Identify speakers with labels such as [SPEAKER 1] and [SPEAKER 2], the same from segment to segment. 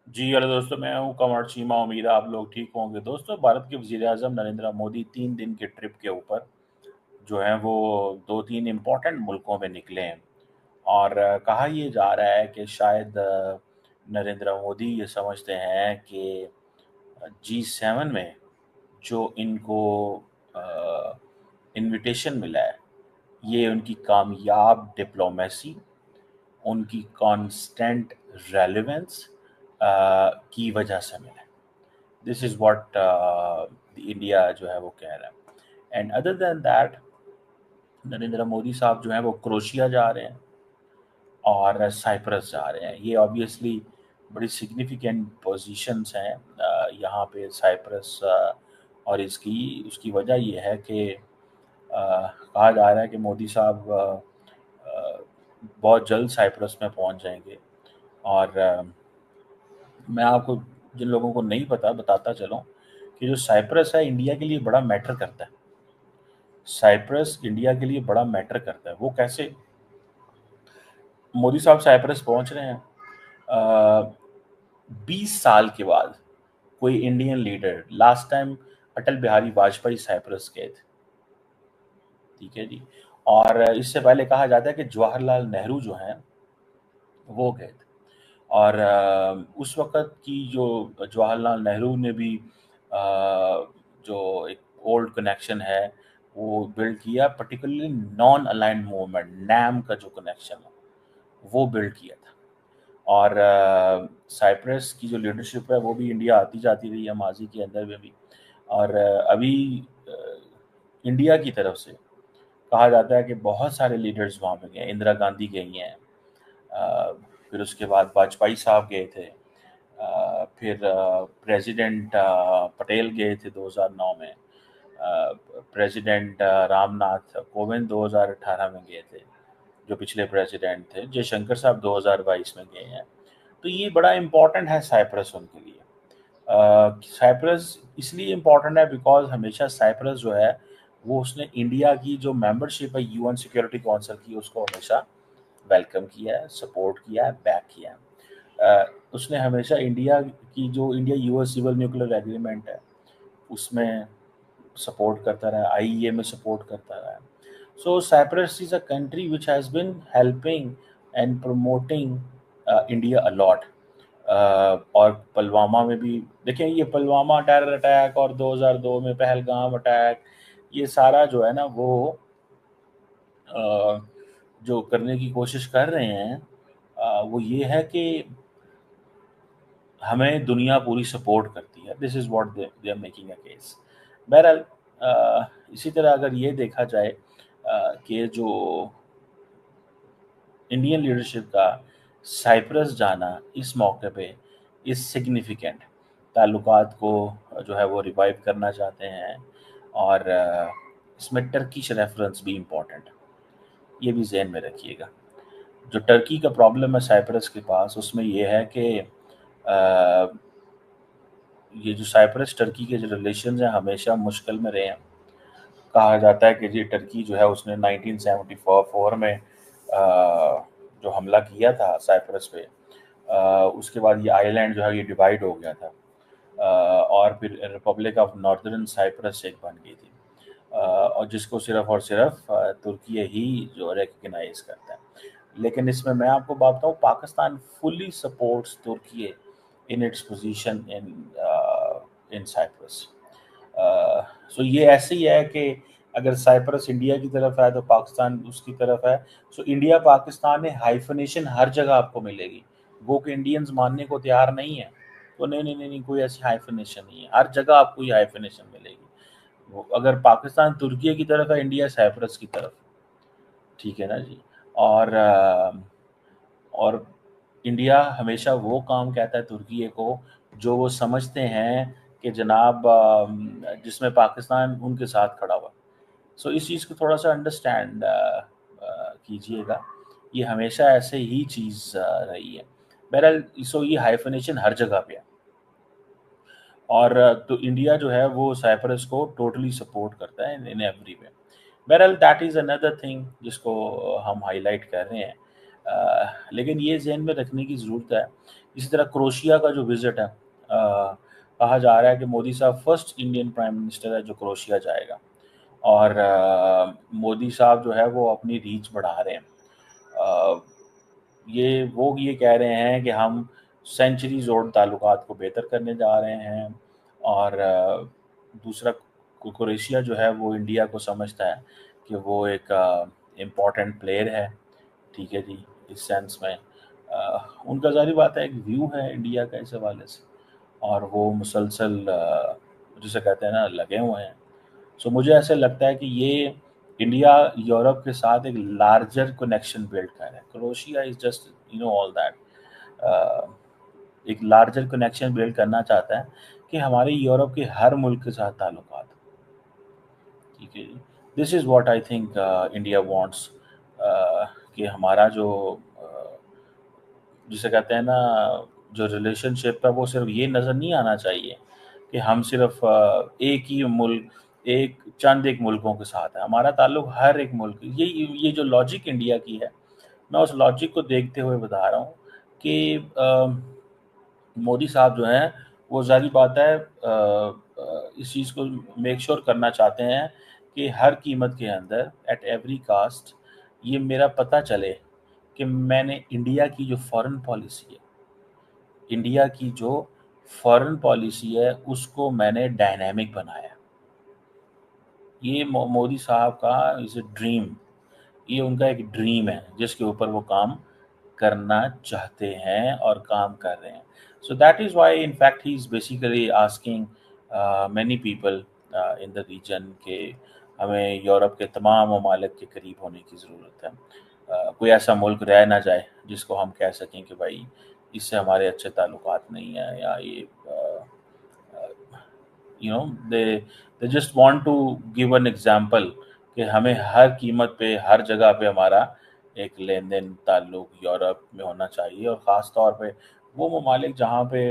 [SPEAKER 1] जी, hello दोस्तों, मैं हूँ कंवर चीमा। उम्मीद है आप लोग ठीक होंगे। दोस्तों, भारत के वज़ीर-ए-आज़म नरेंद्र मोदी 3 दिन के ट्रिप के ऊपर जो है वो 2-3 इम्पोर्टेंट मुल्कों में निकले हैं और कहा ये जा रहा है कि शायद नरेंद्र मोदी ये समझते हैं कि जी7 में जो इनको इन्विटेशन मिला है, ये उनकी कामयाब डिप्लोमेसी, उनकी कांस्टेंट रेलेवेंस की वजह से मिला है। दिस इज़ व्हाट इंडिया जो है वो कह रहा है। And other than that, Narendra Modi साहब जो हैं वो क्रोएशिया जा रहे हैं और साइप्रस जा रहे हैं। ये ऑब्वियसली बड़ी सिग्निफिकेंट पोजीशंस हैं यहाँ पे साइप्रस। और इसकी उसकी वजह ये है कि कहा जा रहा है कि मोदी साहब बहुत जल्द साइप्रस में पहुँच जाएंगे। और मैं आपको, जिन लोगों को नहीं पता, बताता चलूँ कि जो साइप्रस है इंडिया के लिए बड़ा मैटर करता है। साइप्रस इंडिया के लिए बड़ा मैटर करता है। वो कैसे? मोदी साहब साइप्रस पहुंच रहे हैं। 20 साल के बाद कोई Indian leader, last time Atal Bihari Vajpayee Cyprus गए थे। ठीक है जी। और इससे पहले कहा जाता है कि जवाहरलाल नेहरू जो हैं वो गए थे। और उस वक़्त की जो जवाहरलाल नेहरू ने भी जो एक ओल्ड कनेक्शन है, वो बिल्ड किया, particularly non aligned movement, NAM का जो कनेक्शन है, वो बिल्ड किया था। और साइप्रस की जो लीडरशिप है, वो भी इंडिया आती-जाती रही है माज़ी के अंदर में भी। और अभी अ, इंडिया की तरफ से कहा जाता है कि बहुत सारे लीडर्स वहाँ पे गए। इंदिरा गांधी गई हैं, अ, फिर उसके बाद वाजपेयी साहब गए थे, फिर प्रेसिडेंट पटेल गए थे 2009 में, प्रेसिडेंट रामनाथ कोविंद 2018 में गए थे, जो पिछले प्रेसिडेंट थे। जयशंकर साहब 2022 में गए हैं। तो ये बड़ा इम्पोर्टेंट है साइप्रस उनके लिए। साइप्रस इसलिए इम्पोर्टेंट है बिकॉज हमेशा साइप्रस जो है वो उसने इंडिया की जो मेंबरशिप है यूएन सिक्योरिटी काउंसिल की, उसको हमेशा वेलकम किया है, सपोर्ट किया है, बैक किया है। उसने हमेशा इंडिया की जो India US civil nuclear agreement है उसमें सपोर्ट करता रहा, आईईए में सपोर्ट करता रहा। So Cyprus is a country which has bin helping and promoting India a lot. और पुलवामा में भी देखें, ये पुलवामा टेरर अटैक और 2002 में पहलगाम अटैक, ये सारा जो है ना वो अ, जो करने की कोशिश कर रहे हैं, वो ये है कि हमें दुनिया पूरी सपोर्ट करती है। This is what they are making a case. बहरहाल इसी तरह अगर ये देखा जाए कि जो इंडियन लीडरशिप का साइप्रस जाना इस मौके पे इज़ सिग्निफिकेंट। ताल्लुकात को जो है वो रिवाइव करना चाहते हैं। और इसमें टर्किश रेफरेंस भी इम्पोर्टेंट है, ये भी ज़हन में रखिएगा। जो टर्की का प्रॉब्लम है साइप्रस के पास, उसमें ये है कि ये जो साइप्रस टर्की के जो रिलेशन हैं हमेशा मुश्किल में रहे हैं। कहा जाता है कि जी टर्की जो है उसने 1974 में जो हमला किया था साइप्रस पे, उसके बाद ये आइलैंड जो है ये डिवाइड हो गया था। और फिर रिपब्लिक ऑफ नॉर्दर्न साइप्रस एक बन गई थी, और जिसको सिर्फ और सिर्फ तुर्की ही जो रिकग्नाइज करता है। लेकिन इसमें मैं आपको बात बताऊँ, पाकिस्तान फुली सपोर्ट्स तुर्की in its position in Cyprus. So ये ऐसे ही है कि अगर साइप्रस इंडिया की तरफ है तो पाकिस्तान उसकी तरफ है। सो इंडिया पाकिस्तान में हाइफनेशन हर जगह आपको मिलेगी। वो कि इंडियंस मानने को तैयार नहीं है, तो नहीं नहीं नहीं नहीं, कोई ऐसी हाइफनेशन नहीं है। हर जगह आपको ये हाइफनेशन मिलेगी। वो अगर पाकिस्तान तुर्की की तरफ है, इंडिया साइप्रस की तरफ। ठीक है ना जी। और और इंडिया हमेशा वो काम कहता है तुर्की को जो वो समझते हैं कि जनाब जिसमें पाकिस्तान उनके साथ खड़ा हुआ। सो इस चीज़ को थोड़ा सा अंडरस्टैंड कीजिएगा। ये हमेशा ऐसे ही चीज़ रही है। बहरहाल सो ये हाइफनेशन हर जगह पे है। और तो इंडिया जो है वो साइप्रस को टोटली सपोर्ट करता है इन एवरी वे। बहरहाल दैट इज़ अनदर थिंग जिसको हम हाईलाइट कर रहे हैं। लेकिन ये ज़हन में रखने की ज़रूरत है इसी तरह क्रोशिया का जो विजिट है, कहा जा रहा है कि मोदी साहब फर्स्ट इंडियन प्राइम मिनिस्टर है जो क्रोशिया जाएगा। और मोदी साहब जो है वो अपनी रीच बढ़ा रहे हैं। अ, ये कह रहे हैं कि हम सेंचुरीज ओल्ड ताल्लुकात को बेहतर करने जा रहे हैं। और दूसरा, क्रोएशिया जो है वो इंडिया को समझता है कि वो एक इम्पॉर्टेंट प्लेयर है, ठीक है जी। इस सेंस में उनका ज़ाहिर बात है एक व्यू है इंडिया का इस हवाले से, और वो मुसलसल जिसे कहते हैं ना लगे हुए हैं। सो मुझे ऐसे लगता है कि ये इंडिया यूरोप के साथ एक लार्जर कनेक्शन बिल्ड कर रहा है। Croatia is just all that, एक लार्जर कनेक्शन बिल्ड करना चाहता है कि हमारे यूरोप के हर मुल्क के साथ ताल्लुकात, ठीक है। This is what I think India wants, कि हमारा जो जिसे कहते हैं ना जो रिलेशनशिप है वो सिर्फ ये नज़र नहीं आना चाहिए कि हम सिर्फ एक ही मुल्क, एक मुल्कों के साथ है। हमारा ताल्लुक हर एक मुल्क, ये जो लॉजिक इंडिया की है, मैं उस लॉजिक को देखते हुए बता रहा हूँ कि मोदी साहब जो हैं वो ज़ाहिर बात है इस चीज़ को मेक श्योर करना चाहते हैं कि हर कीमत के अंदर एट एवरी कास्ट ये मेरा पता चले कि मैंने इंडिया की जो फॉरेन पॉलिसी है उसको मैंने डायनामिक बनाया। ये मोदी साहब का इज़ अ ड्रीम, ये उनका एक ड्रीम है जिसके ऊपर वो काम करना चाहते हैं और काम कर रहे हैं। So that is why in fact he is basically asking many people in the reason के हमें यूरोप के तमाम ममालिक के करीब होने की ज़रूरत है। कोई ऐसा मुल्क रह ना जाए जिसको हम कह सकें कि भाई इससे हमारे अच्छे ताल्लुकात नहीं हैं, या ये you know they just want to give an example कि हमें हर कीमत पे हर जगह पे हमारा एक लेन देन ताल्लुक यूरोप में होना चाहिए, और ख़ास तौर पे वो ममालिक जहाँ पे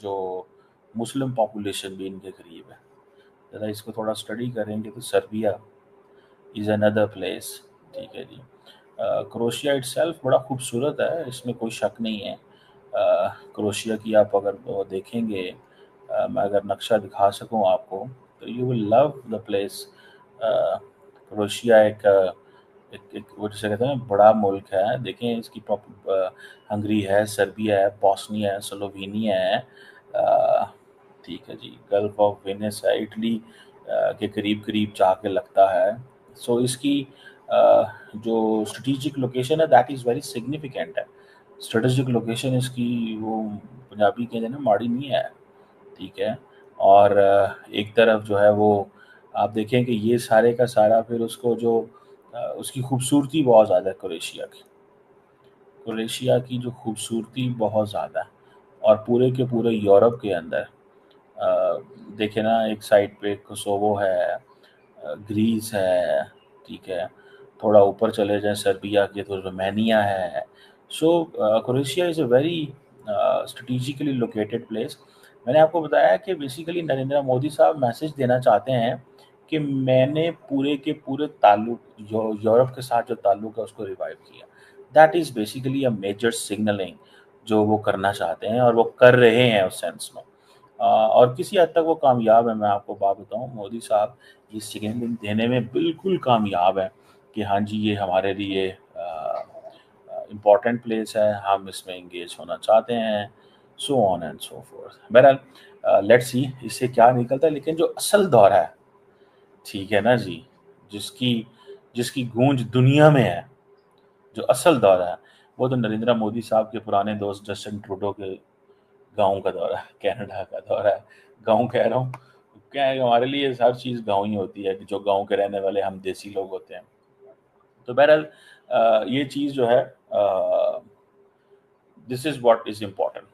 [SPEAKER 1] जो मुस्लिम पॉपुलेशन भी इनके करीब है। ज़रा इसको थोड़ा स्टडी करेंगे तो सर्बिया इज़ अनदर प्लेस, ठीक है जी। क्रोशिया इटसेल्फ बड़ा खूबसूरत है, इसमें कोई शक नहीं है। क्रोशिया की आप अगर वो देखेंगे, मैं अगर नक्शा दिखा सकूं आपको तो you will love the place. Crochet एक वो जिसे कहते हैं बड़ा मुल्क है। देखें इसकी हंगरी है, सर्बिया है, बॉस्निया है, स्लोवेनिया है, ठीक है जी। गल्फ ऑफ वेनिस है, इटली के करीब करीब जाके लगता है। सो इसकी जो स्ट्रेटिजिक लोकेशन है दैट इज़ वेरी सिग्निफिकेंट है। स्ट्रेटेजिक लोकेशन इसकी वो पंजाबी कहते हैं ना माड़ी नहीं है, ठीक है। और एक तरफ जो है वो आप देखें कि ये सारे का सारा फिर उसको जो उसकी खूबसूरती बहुत ज़्यादा है। क्रोएशिया की जो खूबसूरती बहुत ज़्यादा है, और पूरे के पूरे यूरोप के अंदर देखे ना एक साइड पे कोसोवो है, ग्रीस है, ठीक है। थोड़ा ऊपर चले जाएं सर्बिया के तो रोमानिया है। So Croatia is a very strategically located place. मैंने आपको बताया कि बेसिकली नरेंद्र मोदी साहब मैसेज देना चाहते हैं कि मैंने पूरे के पूरे ताल्लुक यूरोप के साथ जो ताल्लुक है उसको रिवाइव किया। That is basically a major signalling जो वो करना चाहते हैं, और वो कर रहे हैं उस सेंस में। और किसी हद तक वो कामयाब है। मैं आपको बात बताऊं, मोदी साहब ये सिग्नलिंग देने में बिल्कुल कामयाब है कि हाँ जी ये हमारे लिए इम्पॉर्टेंट प्लेस है, हम इसमें इंगेज होना चाहते हैं, so on and so fourth. बहरहाल लेट्स सी इससे क्या निकलता है। लेकिन जो असल दौर है, ठीक है ना जी, जिसकी जिसकी गूंज दुनिया में है, जो असल दौर है वो तो नरेंद्र मोदी साहब के पुराने दोस्त जस्टिन ट्रूडो के गाँव का दौरा है, कनाडा का दौरा है। गाँव कह रहा हूँ, क्या है हमारे लिए हर चीज़ गाँव ही होती है कि जो गाँव के रहने वाले हम देसी लोग होते हैं। तो बहरहाल ये चीज़ जो है this is what is important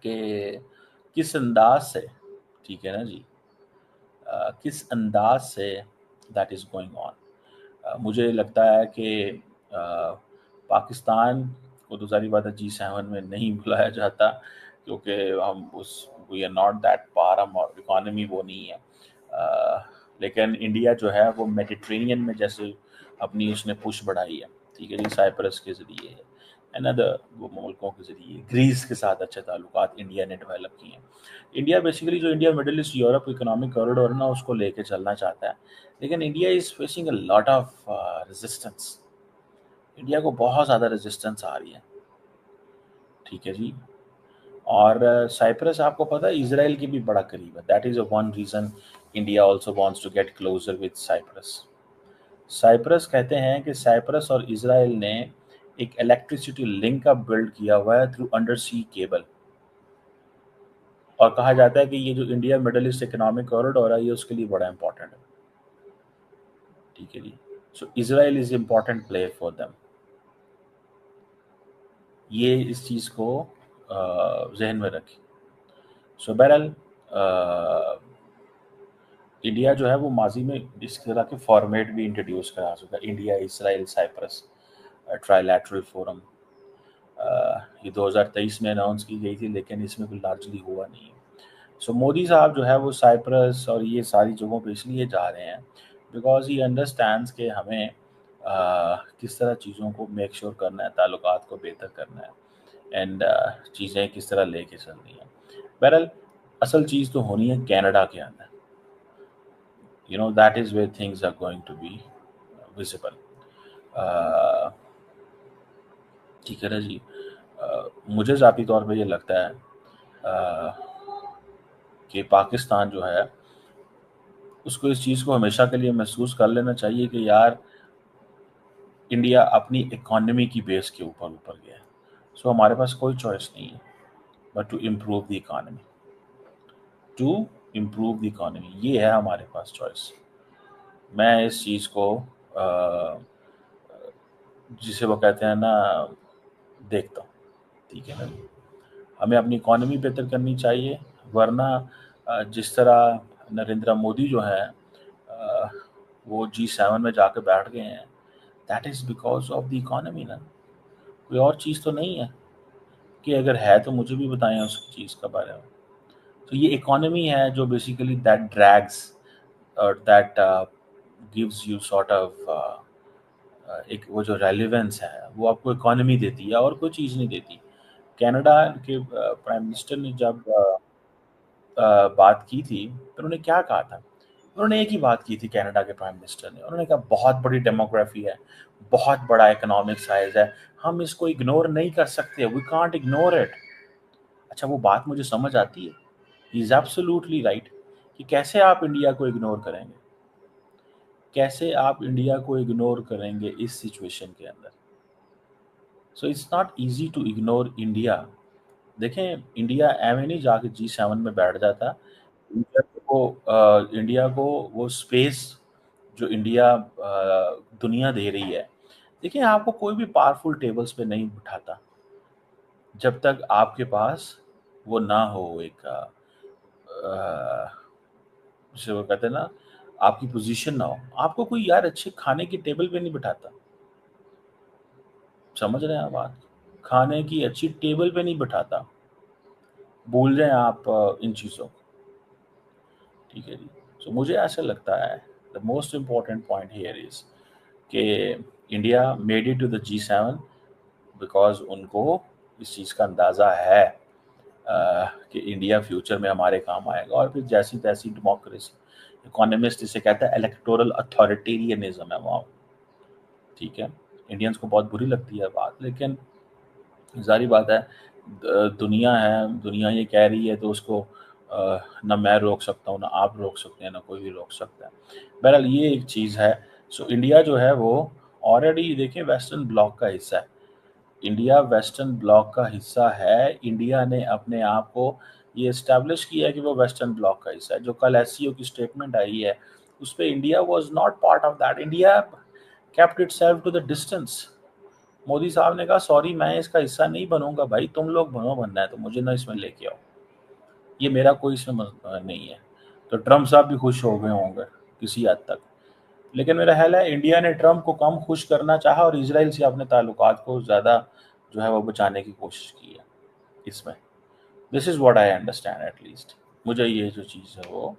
[SPEAKER 1] कि किस अंदाज से, ठीक है ना जी, किस अंदाज say that is going on. मुझे लगता है कि पाकिस्तान को तो सारी बात है G7 में नहीं बुलाया जाता, क्योंकि हम उस वी आर नॉट दैट पार, हम इकॉनमी वो नहीं है। लेकिन इंडिया जो है वो मेडिटेरेनियन में जैसे अपनी उसने पुश बढ़ाई है, ठीक है जी, साइप्रस के ज़रिए एंड अदर मुल्कों के ज़रिए ग्रीस के साथ अच्छे ताल्लुकात इंडिया ने डेवलप किए हैं। इंडिया बेसिकली जो India middle east Europe economic corridor है ना उसको लेके चलना चाहता है, लेकिन India is facing a lot of resistance. India को बहुत ज़्यादा रेजिस्टेंस आ रही है, ठीक है जी। और साइप्रस आपको पता है इजराइल की भी बड़ा करीब है, that is one reason India also wants to get closer with Cyprus. Cyprus कहते हैं कि साइप्रस और इजराइल ने एक इलेक्ट्रिसिटी लिंक का बिल्ड किया हुआ है थ्रू अंडर सी केबल, और कहा जाता है कि ये जो India middle east economic corridor है ये उसके लिए बड़ा इंपॉर्टेंट है, ठीक है जी। So Israel is important player for them. ये इस चीज़ को जहन में रखें। सो बहरहाल इंडिया जो है वो माजी में इस तरह के फॉर्मेट भी इंट्रोड्यूस करा चुका है, India Israel Cyprus trilateral forum. ये 2023 में अनाउंस की गई थी, लेकिन इसमें कोई लार्जली हुआ नहीं है। सो मोदी साहब जो है वो साइप्रस और ये सारी जगहों पे इसलिए जा रहे हैं बिकॉज ही अंडरस्टैंड्स कि हमें किस तरह चीज़ों को मेक श्योर करना है, ताल्लुकात को बेहतर करना है, एंड चीज़ें किस तरह लेके चलनी है। बहरहाल असल चीज़ तो होनी है कनाडा के अंदर, that is where things are going to be visible, ठीक है ना जी। मुझे ज़ाती तौर पे ये लगता है कि पाकिस्तान जो है उसको इस चीज़ को हमेशा के लिए महसूस कर लेना चाहिए कि यार इंडिया अपनी इकोनॉमी की बेस के ऊपर ऊपर गया है। सो हमारे पास कोई चॉइस नहीं है but to improve the economy, ये है हमारे पास चॉइस। मैं इस चीज़ को जिसे वो कहते हैं ना देखता हूँ, ठीक है ना। हमें अपनी इकोनॉमी बेहतर करनी चाहिए, वरना जिस तरह नरेंद्र मोदी जो है वो G7 में जाके बैठ गए हैं, that is because of the economy ना, कोई और चीज़ तो नहीं है। कि अगर है तो मुझे भी बताएं उस चीज़ के बारे में। तो ये इकोनॉमी है जो बेसिकली दैट ड्रैग्स और that gives you sort of एक वो जो रेलिवेंस है वो आपको इकोनॉमी देती है और कोई चीज़ नहीं देती। कनाडा के प्राइम मिनिस्टर ने जब बात की थी तो उन्होंने क्या कहा था, उन्होंने एक ही बात की थी कनाडा के प्राइम मिनिस्टर ने, उन्होंने कहा बहुत बड़ी डेमोग्राफी है, बहुत बड़ा इकोनॉमिक साइज है, हम इसको इग्नोर नहीं कर सकते, वी कांट इग्नोर इट। अच्छा वो बात मुझे समझ आती है, ही इज़ एब्सोल्युटली राइट कि कैसे आप इंडिया को इग्नोर करेंगे, कैसे आप इंडिया को इग्नोर करेंगे इस सिचुएशन के अंदर। So it's not easy to ignore India. देखें इंडिया एवं नहीं जाके G7 में बैठ जाता, इंडिया को वो स्पेस जो इंडिया दुनिया दे रही है। देखिए आपको कोई भी पावरफुल टेबल्स पे नहीं बिठाता जब तक आपके पास वो ना हो एक जिसे वो कहते हैं ना आपकी पोजीशन ना हो। आपको कोई यार अच्छे खाने की टेबल पे नहीं बिठाता, समझ रहे हैं आप बात, खाने की अच्छी टेबल पे नहीं बिठाता, भूल जाएं आप इन चीज़ों को, ठीक है जी। सो मुझे ऐसा लगता है the most important point here is कि India made it to the G7 because उनको इस चीज़ का अंदाज़ा है कि इंडिया फ्यूचर में हमारे काम आएगा, और फिर जैसी तैसी डेमोक्रेसी, इकोनॉमिस्ट इसे कहता है इलेक्टोरल अथॉरिटेरियनिज्म है वहाँ, ठीक है। इंडियंस को बहुत बुरी लगती है बात, लेकिन जारी बात है दुनिया ये कह रही है तो उसको ना मैं रोक सकता हूँ, ना आप रोक सकते हैं, ना कोई भी रोक सकता है। बहरहाल ये एक चीज़ है। सो इंडिया जो है वो ऑलरेडी देखिए वेस्टर्न ब्लॉक का हिस्सा है, इंडिया वेस्टर्न ब्लॉक का हिस्सा है। इंडिया ने अपने आप को ये इस्टेब्लिश किया है कि वो वेस्टर्न ब्लॉक का हिस्सा है। जो कल एससीओ की स्टेटमेंट आई है उस पर India was not part of that, India kept itself to the distance. Modi साहब ने कहा सॉरी मैं इसका हिस्सा नहीं बनूंगा, भाई तुम लोग बनो, बनना है तो मुझे ना इसमें लेके आओ, ये मेरा कोई इसमें नहीं है। तो ट्रम्प साहब भी खुश हो गए होंगे किसी हद तक, लेकिन मेरा ख्याल है इंडिया ने ट्रम्प को कम खुश करना चाहा और इसराइल से अपने ताल्लुकात को ज़्यादा जो है वो बचाने की कोशिश की है इसमें। This is what I understand at least, मुझे ये जो चीज़ है वो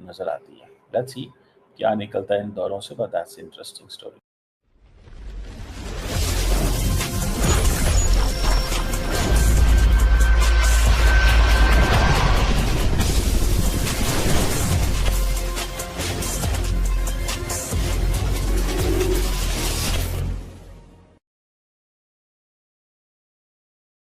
[SPEAKER 1] नज़र आती है। लेट्स सी क्या निकलता है इन दौरों से, बट दैट्स इंटरेस्टिंग स्टोरी।